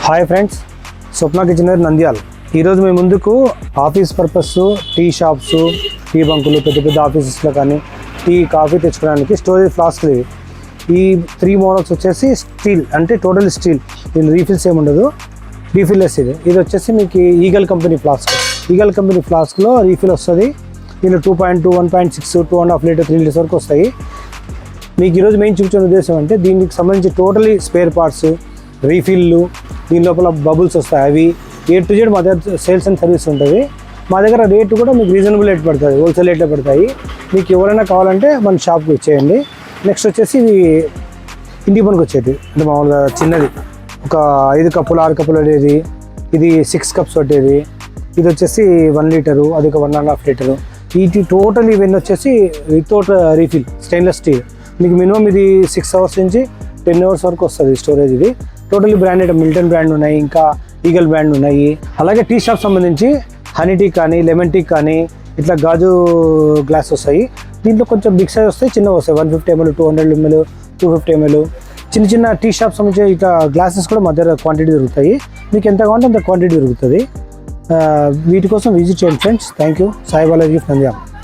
Hi friends, Swapna kitchen Nandyal. ఈరోజు మీ ముందుకు office purpose tea shops, tea బంకులు, పెద్ద పెద్ద ఆఫీసెస్లో కానీ టీ కాఫీ తెచ్చుకోవడానికి స్టోరేజ్ ఫ్లాస్క్లు ఇవి. ఈ 3 మోడల్స్ వచ్చేసి స్టీల్, అంటే టోటల్ స్టీల్. దీని రీఫిల్స్ ఏమి ఉండదు, రీఫిల్లెస్. ఇది వచ్చేసి మీకు Eagle company flask. Eagle company ఫ్లాస్క్లో రీఫిల్ వస్తుంది. దీనిలో 2.2, 1.6, 2.5 లీటర్, 3 లీటర్స్ వరకు వస్తాయి. మీకు ఈరోజు మెయిన్ చూపించిన ఉద్దేశం అంటే దీనికి సంబంధించి టోటలీ స్పేర్ పార్ట్స్, రీఫిల్లు, దీని లోపల బబుల్స్ వస్తాయి. అవి A to Z మా దగ్గర సేల్స్ అండ్ సర్వీస్ ఉంటుంది. మా దగ్గర రేటు కూడా మీకు రీజనబుల్ రేట్ పడుతుంది, హోల్సేల్ రేట్లో పడతాయి. మీకు ఎవరైనా కావాలంటే మన షాప్కి వచ్చేయండి. నెక్స్ట్ వచ్చేసి ఇవి ఇంటి పనికి వచ్చేది, అంటే మామూలుగా చిన్నది, ఒక 5 కప్పులు 6 కప్పులు పడేది. ఇది 6 కప్స్ పట్టేది. ఇది వచ్చేసి 1 లీటరు, అది ఒక 1.5 లీటరు. ఇది టోటల్ ఇవన్నీ వచ్చేసి వితౌట్ రీఫిల్ స్టెయిన్లెస్ స్టీల్. మీకు మినిమం ఇది 6 అవర్స్ నుంచి 10 అవర్స్ వరకు వస్తుంది స్టోరేజ్. ఇది టోటలీ బ్రాండెడ్, మిల్టన్ బ్రాండ్ ఉన్నాయి, ఇంకా ఈగల్ బ్రాండ్ ఉన్నాయి. అలాగే టీ షాప్ సంబంధించి హనీ టీ కానీ, లెమన్ టీ కానీ, ఇట్లా గాజు గ్లాస్ వస్తాయి. దీంట్లో కొంచెం బిగ్ సైజ్ వస్తాయి, చిన్నవి వస్తాయి. 150 ml, 200 ml, 250 ml. చిన్న చిన్న టీ షాప్ సంబంధించి ఇట్లా గ్లాసెస్ కూడా మా దగ్గర క్వాంటిటీ దొరుకుతాయి. మీకు ఎంత కావాలంటే అంత క్వాంటిటీ దొరుకుతుంది. వీటి కోసం విజిట్ చేయండి friends. Thank you. Sai Balaji Nandyal.